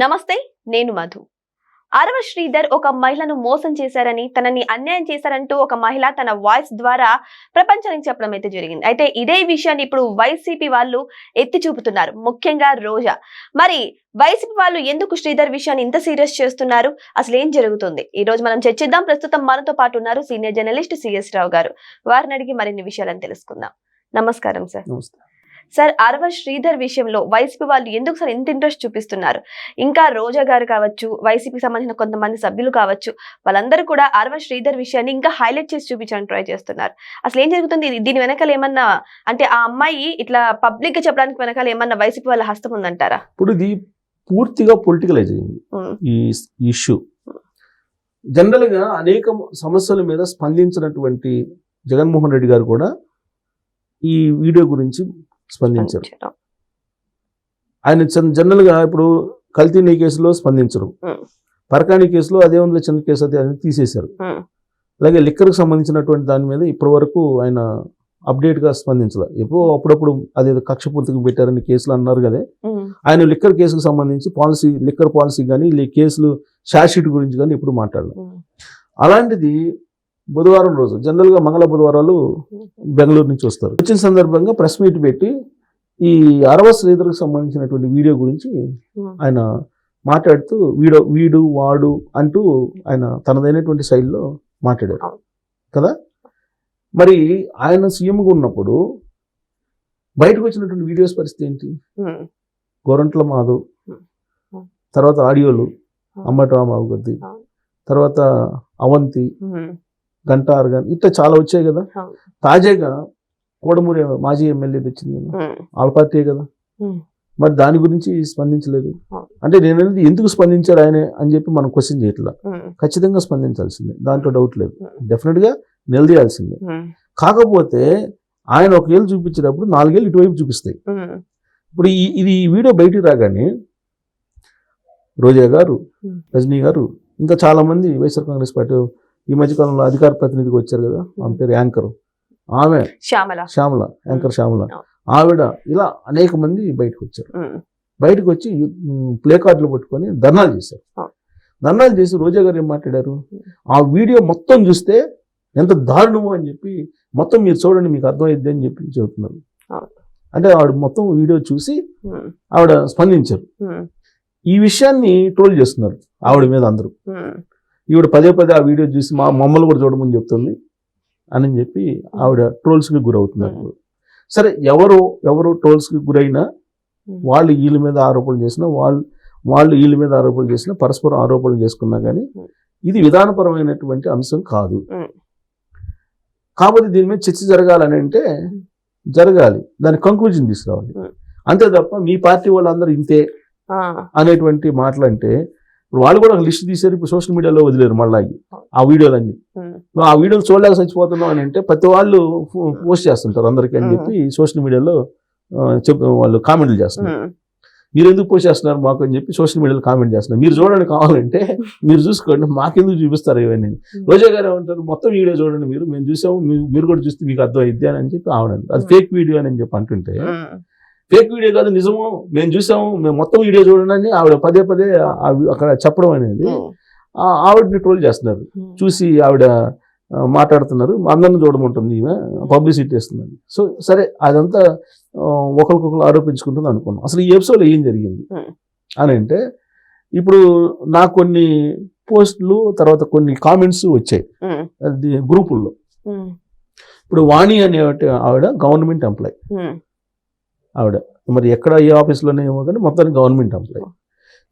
నమస్తే, నేను మధు. అరవ శ్రీధర్ ఒక మహిళను మోసం చేశారని, తనని అన్యాయం చేశారంటూ ఒక మహిళ తన వాయిస్ ద్వారా ప్రపంచానికి చెప్పడం అయితే జరిగింది. అయితే ఇదే విషయాన్ని ఇప్పుడు వైసీపీ వాళ్ళు ఎత్తి చూపుతున్నారు, ముఖ్యంగా రోజా. మరి వైసీపీ వాళ్ళు ఎందుకు శ్రీధర్ విషయాన్ని ఇంత సీరియస్ చేస్తున్నారు, అసలు ఏం జరుగుతుంది, ఈ రోజు మనం చర్చిద్దాం. ప్రస్తుతం మనతో పాటు ఉన్నారు సీనియర్ జర్నలిస్ట్ సిఎస్ రావు గారు. వారిని అడిగి మరిన్ని విషయాలను తెలుసుకుందాం. నమస్కారం సార్. సార్, అరవ శ్రీధర్ విషయంలో వైసీపీ వాళ్ళు ఎందుకు సార్ ఇంత ఇంట్రెస్ట్ చూపిస్తున్నారు? ఇంకా రోజా గారు కావచ్చు, వైసీపీకి సంబంధించిన కొంతమంది సభ్యులు కావచ్చు, వాళ్ళందరూ కూడా అరవ శ్రీధర్ విషయాన్ని ఇంకా హైలైట్ చేసి చూపించడానికి ట్రై చేస్తున్నారు. అసలు ఏం జరుగుతుంది? దీని వెనకాల ఏమన్నా, అంటే ఆ అమ్మాయి ఇట్లా పబ్లిక్ గా చెప్పడానికి వెనకాల ఏమన్నా వైసీపీ వాళ్ళ హస్తం ఉందంటారా? ఇప్పుడు ఇది పూర్తిగా పొలిటికలైజ్ అయింది ఈ ఇష్యూ. జనరల్ గా అనేక సమస్యల మీద స్పందించినటువంటి జగన్మోహన్ రెడ్డి గారు కూడా ఈ వీడియో గురించి స్పందించారు. ఆయన జనరల్ గా ఇప్పుడు కల్తీ కేసులో స్పందించరు, పరకాణి కేసులో అదే ఉంది చిన్న కేసు అది తీసేశారు. అలాగే లిక్కర్కి సంబంధించినటువంటి దాని మీద ఇప్పటి వరకు ఆయన అప్డేట్ గా స్పందించలేదు. ఎప్పుడో అప్పుడప్పుడు అదే కక్ష పూర్తికి పెట్టారని కేసులు అన్నారు కదా, ఆయన లిక్కర్ కేసుకు సంబంధించి పాలసీ, లిక్కర్ పాలసీ కానీ కేసులు షార్ట్షీట్ గురించి కానీ ఇప్పుడు మాట్లాడలేదు. అలాంటిది బుధవారం రోజు, జనరల్ గా మంగళ బుధవారాలు బెంగళూరు నుంచి వస్తారు, వచ్చిన సందర్భంగా ప్రెస్ మీట్ పెట్టి ఈ అరవ శ్రీధర్కి సంబంధించినటువంటి వీడియో గురించి ఆయన మాట్లాడుతూ వీడు వాడు అంటూ ఆయన తనదైనటువంటి శైలిలో మాట్లాడారు కదా. మరి ఆయన సీఎంగా ఉన్నప్పుడు బయటకు వచ్చినటువంటి వీడియోస్ పరిస్థితి ఏంటి? గోరంట్ల మాధవ్, తర్వాత ఆడియోలు అంబటి రాంబాబు గారి, తర్వాత అవంతి, గంట ఆర్గాన్, ఇట్లా చాలా వచ్చాయి కదా. తాజాగా కోడమూరి మాజీ ఎమ్మెల్యే తెచ్చింది కదా, వాళ్ళ పార్టీ కదా. మరి దాని గురించి స్పందించలేదు. అంటే నేను అనేది ఎందుకు స్పందించాడు ఆయన అని చెప్పి మనం క్వశ్చన్ చేయట్లా. ఖచ్చితంగా స్పందించాల్సిందే, దాంట్లో డౌట్ లేదు, డెఫినెట్ గా నిలదీయాల్సిందే. కాకపోతే ఆయన ఒక ఏళ్ళు చూపించేటప్పుడు 4 ఏళ్ళు ఇటువైపు చూపిస్తాయి. ఇప్పుడు ఇది వీడియో బయటికి రాగానే రోజా గారు, రజనీ గారు, ఇంకా చాలా మంది వైఎస్ఆర్ కాంగ్రెస్ పార్టీ ఈ మధ్యకాలంలో అధికార ప్రతినిధికి వచ్చారు కదా, ఆమె పేరు యాంకర్, ఆమె శ్యామల, యాంకర్ శ్యామల, ఆవిడ, ఇలా అనేక మంది బయటకు వచ్చారు. బయటకు వచ్చి ప్లే కార్డులు పట్టుకొని ధర్నాలు చేశారు. ధర్నాలు చేసి రోజా గారు ఏం మాట్లాడారు, ఆ వీడియో మొత్తం చూస్తే ఎంత దారుణమో అని చెప్పి, మొత్తం మీరు చూడండి మీకు అర్థమైద్ది అని చెప్పి చెబుతున్నారు. అంటే ఆవిడ మొత్తం వీడియో చూసి ఆవిడ స్పందించారు. ఈ విషయాన్ని ట్రోల్ చేస్తున్నారు ఆవిడ మీద అందరూ. ఈవిడ పదే ఆ వీడియో చూసి మమ్మల్ని కూడా చూడమని చెప్తుంది అని చెప్పి ఆవిడ ట్రోల్స్కి గురవుతున్నారు. సరే, ఎవరు ట్రోల్స్కి గురైనా, వాళ్ళు వీళ్ళ మీద ఆరోపణలు చేసినా, వాళ్ళు వీళ్ళ మీద ఆరోపణలు చేసినా, పరస్పరం ఆరోపణలు చేసుకున్నా కానీ ఇది విధానపరమైనటువంటి అంశం కాదు. కాబట్టి దీని మీద చర్చ జరగాలని అంటే జరగాలి, దాని కంక్లూజన్ తీసుకురావాలి. అంతే తప్ప మీ పార్టీ వాళ్ళందరూ ఇంతే అనేటువంటి మాటలు అంటే, వాళ్ళు కూడా ఒక లిస్ట్ తీశారు, ఇప్పుడు సోషల్ మీడియాలో వదిలేరు మళ్ళీ ఆ వీడియోలన్నీ. ఆ వీడియోలు చూడలేక చచ్చిపోతున్నాం అని అంటే ప్రతి వాళ్ళు పోస్ట్ చేస్తుంటారు అందరికీ అని చెప్పి సోషల్ మీడియాలో వాళ్ళు కామెంట్లు చేస్తున్నారు. మీరు ఎందుకు పోస్ట్ చేస్తున్నారు మాకు అని చెప్పి సోషల్ మీడియాలో కామెంట్ చేస్తున్నారు. మీరు చూడండి, కావాలంటే మీరు చూసుకోండి, మాకెందుకు చూపిస్తారు ఇవన్నీ. రోజా గారు ఏమంటారు, మొత్తం వీడియో చూడండి, మేము చూసాము, మీరు కూడా చూస్తే మీకు అర్థం అయింది అని చెప్పి ఆవిడండి. అది ఫేక్ వీడియో అని చెప్పి అంటుంటే, ఫేక్ వీడియో కాదు, నిజము, మేము చూసాము, మేము మొత్తం వీడియో చూడండి అని ఆవిడ పదే అక్కడ చెప్పడం అనేది ఆవిడని ట్రోల్ చేస్తున్నారు. చూసి ఆవిడ మాట్లాడుతున్నారు, అందరిని చూడమంటుంది, ఈమె పబ్లిసిటీ ఇస్తుందని. సో సరే, అదంతా ఒకరికొకరు ఆరోపించుకుంటుంది అనుకున్నాం. అసలు ఈ ఎపిసోడ్లో ఏం జరిగింది అని అంటే, ఇప్పుడు నాకు కొన్ని పోస్టులు, తర్వాత కొన్ని కామెంట్స్ వచ్చాయి గ్రూపుల్లో. ఇప్పుడు వాణి అనే ఆవిడ గవర్నమెంట్ ఎంప్లాయ్, ఆవిడ మరి ఎక్కడ ఏ ఆఫీస్లోనే ఏమో కానీ మొత్తానికి గవర్నమెంట్ ఎంప్లాయ్.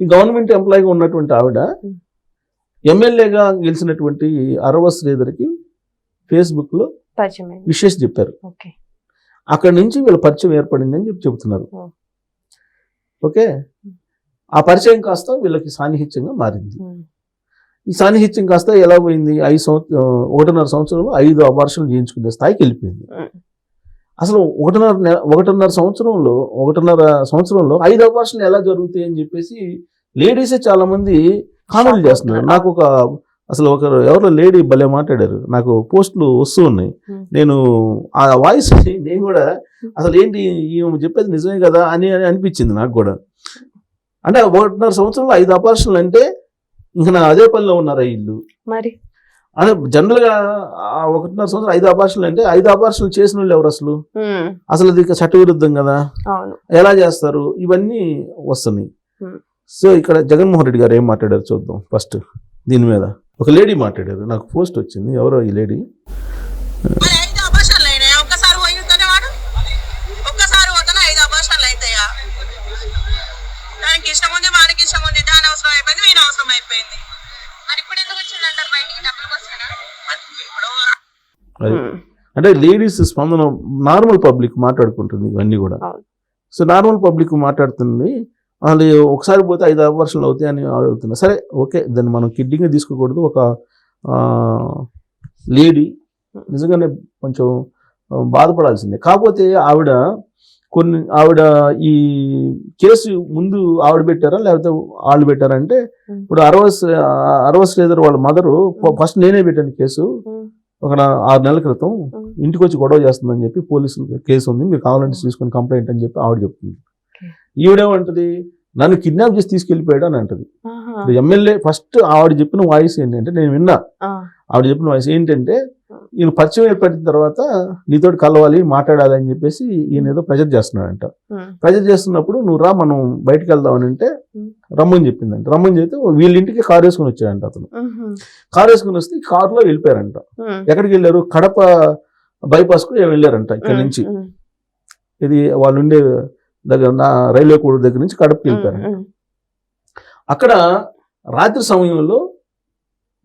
ఈ గవర్నమెంట్ ఎంప్లాయ్గా ఉన్నటువంటి ఆవిడ ఎమ్మెల్యేగా గెలిచినటువంటి అరవ శ్రీధర్కి ఫేస్బుక్లో విషెస్ చెప్పారు. అక్కడి నుంచి వీళ్ళ పరిచయం ఏర్పడింది అని చెప్పి చెబుతున్నారు. ఓకే, ఆ పరిచయం కాస్త వీళ్ళకి సాన్నిహిత్యంగా మారింది. ఈ సాన్నిహిత్యం కాస్త ఎలా పోయింది, 1.5 సంవత్సరంలో 5 అబార్షన్లు చేయించుకునే స్థాయికి వెళ్ళిపోయింది. అసలు 1.5 సంవత్సరంలో 5 అబార్షన్లు ఎలా జరుగుతాయి అని చెప్పేసి లేడీసే చాలా మంది కామెంట్లు చేస్తున్నారు. నాకు ఎవరో లేడీ భలే మాట్లాడారు, నాకు పోస్టులు వస్తూ ఉన్నాయి, నేను ఆ వాయిస్ నేను కూడా అసలు ఏంటి చెప్పేది నిజమే కదా అని అనిపించింది నాకు కూడా. అంటే 1.5 సంవత్సరంలో 5 అపార్షన్లు అంటే ఇంకా నా అదే పనిలో ఉన్నారా వీళ్ళు మరి అంటే జనరల్ గా 1.5 సంవత్సరం 5 అపార్షన్లు అంటే 5 అపార్షన్లు చేసిన వాళ్ళు ఎవరు అసలు అది చట్టవిరుద్ధం కదా, అవును ఎలా చేస్తారు, ఇవన్నీ వస్తున్నాయి. సో ఇక్కడ జగన్మోహన్ రెడ్డి గారు ఏం మాట్లాడారు చూద్దాం. ఫస్ట్ దీని మీద ఒక లేడీ మాట్లాడారు, నాకు పోస్ట్ వచ్చింది, ఎవరో ఈ లేడీ. అంటే లేడీస్ స్పందన నార్మల్ పబ్లిక్ మాట్లాడుకుంటుంది ఇవన్నీ కూడా. సో నార్మల్ పబ్లిక్ మాట్లాడుతుంది, వాళ్ళు ఒకసారి పోతే 5 అపార్షన్లు అవుతాయి అని అడుగుతున్నారు. సరే ఓకే, దాన్ని మనం కిడ్డింగ్గా తీసుకోకూడదు. ఒక లేడీ నిజంగానే కొంచెం బాధపడాల్సిందే. కాకపోతే ఆవిడ ఈ కేసు ముందు ఆవిడ పెట్టారా లేకపోతే వాళ్ళు పెట్టారా అంటే, ఇప్పుడు అరవ శ్రీధర్ వాళ్ళ మదరు ఫస్ట్ నేనే పెట్టాను కేసు ఒక 6 నెలల క్రితం, ఇంటికి వచ్చి గొడవ చేస్తుందని చెప్పి పోలీసులు కేసు ఉంది, మీరు కావాలంటే తీసుకొని కంప్లైంట్ అని చెప్పి ఆవిడ చెప్తుంది. ఈవిడేమంటది, నన్ను కిడ్నాప్ చేసి తీసుకెళ్లిపోయాడు అని అంటది. ఎమ్మెల్యే ఫస్ట్ ఆవిడ చెప్పిన వాయిస్ ఏంటంటే, నేను విన్నా ఆవిడ చెప్పిన వాయిస్ ఏంటంటే, ఈయన పరిచయం ఏర్పడిన తర్వాత నీతోటి కలవాలి మాట్లాడాలి అని చెప్పేసి ఈయన ఏదో ప్రెజర్ చేస్తున్నాడంట. ప్రెజర్ చేస్తున్నప్పుడు నువ్వు రా మనం బయటకు వెళ్దామని అంటే రమ్మని చెప్పిందంట. రమ్మని చెప్తే వీళ్ళ ఇంటికి కారు వేసుకుని వచ్చాడంట. అతను కారు వేసుకుని వస్తే కారులో వెళ్ళిపోయారంట. ఎక్కడికి వెళ్ళారు, కడప బైపాస్ కు వెళ్ళారంట. ఇక్కడ నుంచి ఇది వాళ్ళు ఉండే దగ్గర రైల్వే కోడ్ దగ్గర నుంచి కడపకి వెళ్ళిపోయారంట. అక్కడ రాత్రి సమయంలో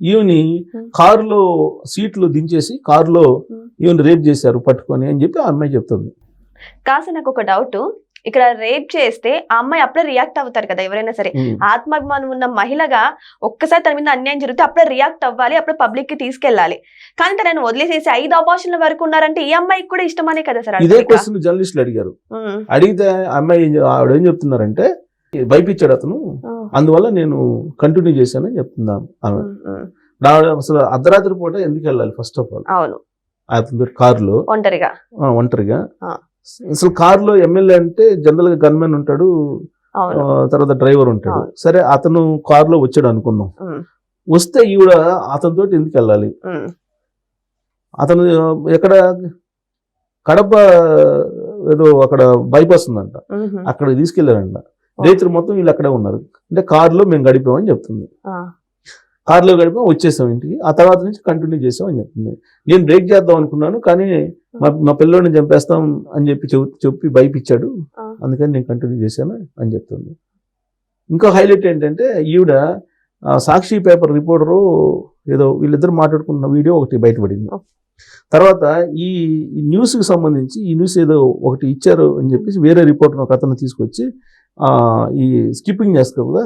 ఈవెని కారులో సీట్లు దించేసి కారులో ఈవెన్ రేప్ చేశారు పట్టుకొని అని చెప్పి ఆ అమ్మాయి చెప్తుంది. కాస్త నాకు ఒక డౌట్, ఇక్కడ రేప్ చేస్తే ఆ అమ్మాయి అప్పుడే రియాక్ట్ అవుతారు కదా ఎవరైనా సరే. ఆత్మాభిమానం ఉన్న మహిళగా ఒక్కసారి తన మీద అన్యాయం జరిగితే అప్పుడే రియాక్ట్ అవ్వాలి, అప్పుడే పబ్లిక్ కి తీసుకెళ్లాలి. కానీ తనని వదిలేసేసి 5 అబార్షన్ల వరకు ఉన్నారంటే ఈ అమ్మాయికి కూడా ఇష్టమనే కదా సార్. ఇదే క్వశ్చన్ జర్నలిస్టులు అడిగారు. అడిగితే అమ్మాయి ఆవిడ ఏం చెప్తున్నారంటే, భయపించాడు అతను, అందువల్ల నేను కంటిన్యూ చేశానని చెప్తున్నాను ఆమె. అసలు అర్ధరాత్రి పూట ఎందుకు వెళ్ళాలి ఫస్ట్ ఆఫ్ ఆల్, అతని కారులో ఒంటరిగా. అసలు కారులో ఎమ్మెల్యే అంటే జనరల్ గా గన్మెన్ ఉంటాడు, తర్వాత డ్రైవర్ ఉంటాడు. సరే అతను కారులో వచ్చాడు అనుకున్నాం, వస్తే ఈవిడ అతనితో ఎందుకు వెళ్ళాలి? అతను ఎక్కడ కడప ఏదో అక్కడ బైపాస్ ఉందంట, అక్కడ తీసుకెళ్లారంట. రేత్రి మొత్తం వీళ్ళు అక్కడే ఉన్నారు. అంటే కారులో మేము గడిపామని చెప్తుంది. కారులో గడిపాం, వచ్చేసాం ఇంటికి. ఆ తర్వాత నుంచి కంటిన్యూ చేసాం అని చెప్తుంది. నేను బ్రేక్ చేద్దాం అనుకున్నాను, కానీ మా పిల్లోడిని చంపేస్తాం అని చెప్పి భయపించాడు, అందుకని నేను కంటిన్యూ చేశాను అని చెప్తుంది. ఇంకో హైలైట్ ఏంటంటే, ఈవిడ సాక్షి పేపర్ రిపోర్టరు ఏదో వీళ్ళిద్దరు మాట్లాడుకున్న వీడియో ఒకటి బయటపడింది. తర్వాత ఈ న్యూస్కి సంబంధించి ఈ న్యూస్ ఏదో ఒకటి ఇచ్చారు అని చెప్పేసి వేరే రిపోర్టర్ ఒక అతను తీసుకొచ్చి ఈ స్కిప్పింగ్ చేస్తారు కదా,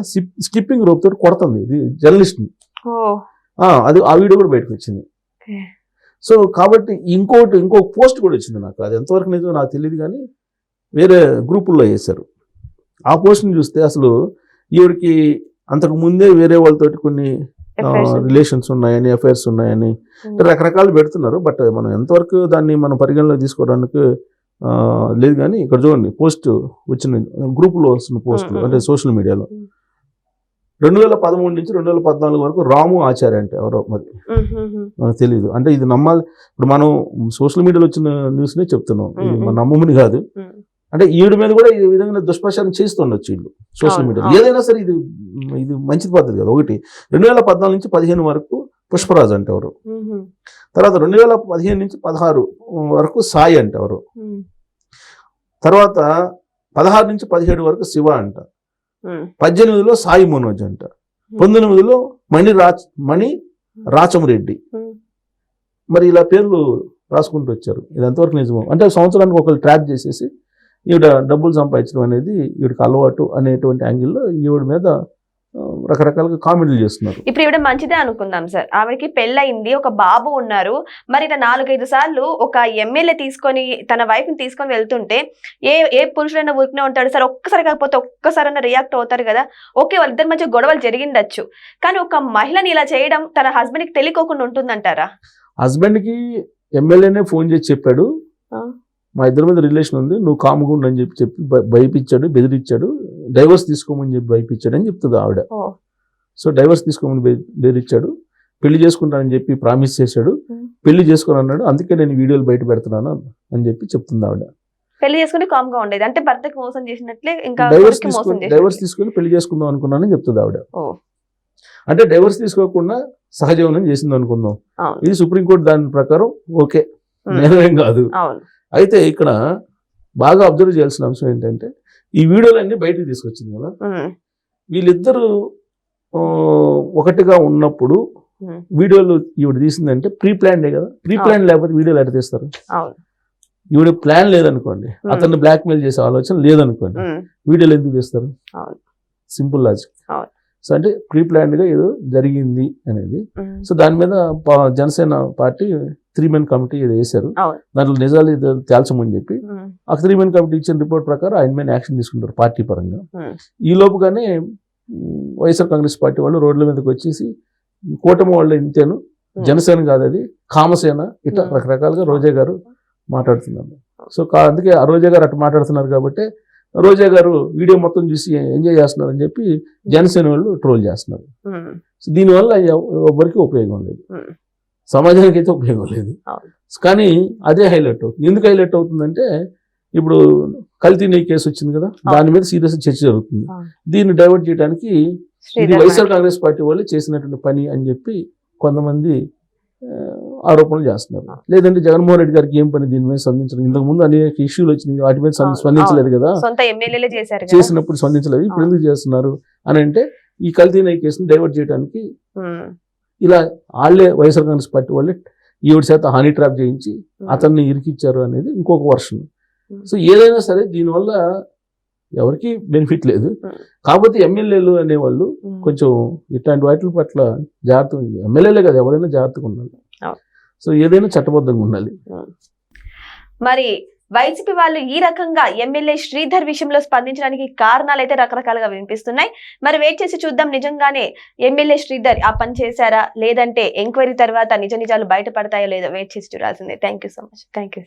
స్కిప్పింగ్ రోప్ తోటి కొడుతుంది ఇది జర్నలిస్ట్ని. అది ఆ వీడియో కూడా బయటకు వచ్చింది. సో కాబట్టి ఇంకో పోస్ట్ కూడా వచ్చింది. నాకు అది ఎంతవరకు నిజమో నాకు తెలియదు, కానీ వేరే గ్రూపుల్లో వేశారు. ఆ పోస్ట్ని చూస్తే అసలు ఈవిడికి అంతకు ముందే వేరే వాళ్ళతోటి కొన్ని రిలేషన్స్ ఉన్నాయని, అఫైర్స్ ఉన్నాయని రకరకాలు పెడుతున్నారు. బట్ మనం ఎంతవరకు దాన్ని మనం పరిగణలోకి తీసుకోవడానికి లేదు. కానీ ఇక్కడ చూడండి, పోస్ట్ వచ్చిన గ్రూపులో వస్తున్న పోస్టులు అంటే సోషల్ మీడియాలో 2013 నుంచి 2014 వరకు రాము ఆచార్య అంటే ఎవరో మరి మనకు తెలియదు. అంటే ఇది నమ్మాలి, ఇప్పుడు మనం సోషల్ మీడియాలో వచ్చిన న్యూస్నే చెప్తున్నాం, ఇది మన నమ్మమని కాదు. అంటే ఈవిడ మీద కూడా ఈ విధంగా దుష్ప్రచారం చేస్తుండొచ్చు వీళ్ళు సోషల్ మీడియాలో. ఏదైనా సరే ఇది మంచిది పద్ధతి కదా. ఒకటి 2014 నుంచి 15 వరకు పుష్పరాజు అంటే ఎవరు, తర్వాత 2015 నుంచి 16 వరకు సాయి అంటే ఎవరు, తర్వాత 16 నుంచి 17 వరకు శివ అంట, 18లో సాయి మనోజ్ అంట, 19లో మణి రాచమరెడ్డి. మరి ఇలా పేర్లు రాసుకుంటూ వచ్చారు. ఇది ఎంతవరకు నిజమో, అంటే సంవత్సరానికి ఒకరు ట్రాక్ చేసేసి ఈవిడ డబ్బులు సంపాదించడం అనేది ఈవిడికి అలవాటు అనేటువంటి యాంగిల్లో ఈవిడ మీద రకరకాలుగా కామెంట్లు చేస్తున్నారు. ఇప్పుడు ఈవిడ మంచిదే అనుకుందాం సార్, ఆవిడకి పెళ్ళయింది, ఒక బాబు ఉన్నారు. మరి ఇలా 4-5 సార్లు ఒక ఎమ్మెల్యే తీసుకొని తన వైఫ్ ని తీసుకొని వెళ్తుంటే ఏ పురుషుడైనా ఊరికనే ఉంటాడు సార్, ఒక్కసారి కాకపోతే ఒక్కసారైనా రియాక్ట్ అవుతారు కదా. ఓకే, వాళ్ళిద్దరి మధ్య గొడవలు జరిగిండొచ్చు, కానీ ఒక మహిళని ఇలా చేయడం తన హస్బెండ్ కి తెలియకోకుండా ఉంటుందంటారా? హస్బెండ్ కి ఎమ్మెల్యేనే ఫోన్ చేసి చెప్పాడు, మా ఇద్దరి మీద రిలేషన్ ఉంది, నువ్వు కాముగా ఉండు అని చెప్పి భయపించాడు, బెదిరించాడు, డైవర్స్ తీసుకోమని చెప్పి భయపించాడు అని చెప్తుంది ఆవిడ. సో డైవర్స్ తీసుకోమని బెదిరించాడు, పెళ్లి చేసుకుంటానని చెప్పి ప్రామిస్ చేశాడు, పెళ్లి చేసుకుని అన్నాడు, అందుకే నేను వీడియోలు బయట పెడుతున్నాను అని చెప్పి చెప్తుంది ఆవిడ. పెళ్లి చేసుకుని కామ్గా ఉండేది అంటే భర్తకు మోసం చేసినట్లే, ఇంకా డైవర్స్ తీసుకుని పెళ్లి చేసుకుందాం అనుకున్నానని చెప్తుంది ఆవిడ. అంటే డైవర్స్ తీసుకోకుండా సహజీవనం చేసింది అనుకుందాం, ఇది సుప్రీంకోర్టు దాని ప్రకారం ఓకే, నేనేం కాదు. అయితే ఇక్కడ బాగా అబ్జర్వ్ చేయాల్సిన అంశం ఏంటంటే ఈ వీడియోలన్నీ బయటకు తీసుకొచ్చింది కదా, వీళ్ళిద్దరూ ఒకటిగా ఉన్నప్పుడు వీడియోలు ఈవిడ తీసిందంటే ప్రీ ప్లాన్డే కదా, ప్రీ ప్లాన్ లేకపోతే వీడియోలు ఎట్లా తీస్తారు? ఈవిడ ప్లాన్ లేదనుకోండి, అతన్ని బ్లాక్మెయిల్ చేసే ఆలోచన లేదనుకోండి, వీడియోలు ఎందుకు తీస్తారు? Simple logic. సో అంటే ప్రీ ప్లాన్డ్ గా ఏదో జరిగింది అనేది. సో దాని మీద జనసేన పార్టీ 3-man కమిటీ ఏదో వేశారు, దాంట్లో నిజాలు తేల్చమని చెప్పి ఆ 3-man కమిటీ ఇచ్చిన రిపోర్ట్ ప్రకారం ఆయన మీద యాక్షన్ తీసుకుంటారు పార్టీ పరంగా. ఈ లోపుగానే వైఎస్ఆర్ కాంగ్రెస్ పార్టీ వాళ్ళు రోడ్ల మీదకి వచ్చేసి కూటమి వాళ్ళు ఇంతేను, జనసేన కాదు అది కామసేన, ఇట్లా రకరకాలుగా రోజా గారు మాట్లాడుతున్నారు. సో అందుకే ఆ రోజా గారు అట్లా మాట్లాడుతున్నారు కాబట్టి రోజా గారు వీడియో మొత్తం చూసి ఎంజాయ్ చేస్తున్నారు అని చెప్పి జనసేన వాళ్ళు ట్రోల్ చేస్తున్నారు. సో దీనివల్ల ఎవరికి ఉపయోగం లేదు, సమాజానికి అయితే ఉపయోగం లేదు. కానీ అదే హైలైట్ అవుతుంది. ఎందుకు హైలైట్ అవుతుందంటే ఇప్పుడు కల్తీ నెయ్యి కేసు వచ్చింది కదా, దాని మీద సీరియస్ చర్చ జరుగుతుంది. దీన్ని డైవర్ట్ చేయడానికి ఇది వైఎస్ఆర్ కాంగ్రెస్ పార్టీ వాళ్ళు చేసినటువంటి పని అని చెప్పి కొంతమంది ఆరోపణలు చేస్తున్నారు. లేదంటే జగన్మోహన్ రెడ్డి గారికి ఏం పని దీని మీద స్పందించడం? ఇంతకు ముందు అనేక ఇష్యూలు వచ్చినాయి, వాటి మీద స్పందించలేదు కదా, చేసినప్పుడు స్పందించలేదు, ఇప్పుడు ఎందుకు చేస్తున్నారు అని అంటే ఈ కల్తీ నెయ్యి కేసుని డైవర్ట్ చేయడానికి ఇలా వాళ్ళే వైఎస్ఆర్ కాంగ్రెస్ పార్టీ వాళ్ళే 7 శాతం హనీ ట్రాప్ చేయించి అతన్ని ఇరికిచ్చారు అనేది ఇంకొక వర్షన్. సో ఏదైనా సరే దీనివల్ల ఎవరికి బెనిఫిట్ లేదు. కాకపోతే ఎమ్మెల్యేలు అనేవాళ్ళు కొంచెం ఇట్లాంటి వాటి పట్ల జాగ్రత్తగా, ఎమ్మెల్యేలే కదా ఎవరైనా జాగ్రత్తగా ఉండాలి. సో ఏదైనా చట్టబద్ధంగా ఉండాలి. మరి వైసీపీ వాళ్ళు ఈ రకంగా ఎమ్మెల్యే శ్రీధర్ విషయంలో స్పందించడానికి కారణాలు అయితే రకరకాలుగా వినిపిస్తున్నాయి. మరి వెయిట్ చేసి చూద్దాం, నిజంగానే ఎమ్మెల్యే శ్రీధర్ ఆ పని చేశారా, లేదంటే ఎంక్వైరీ తర్వాత నిజాలు బయటపడతాయో లేదో వెయిట్ చేసి చూడాల్సిందే. Thank you so much. Thank you.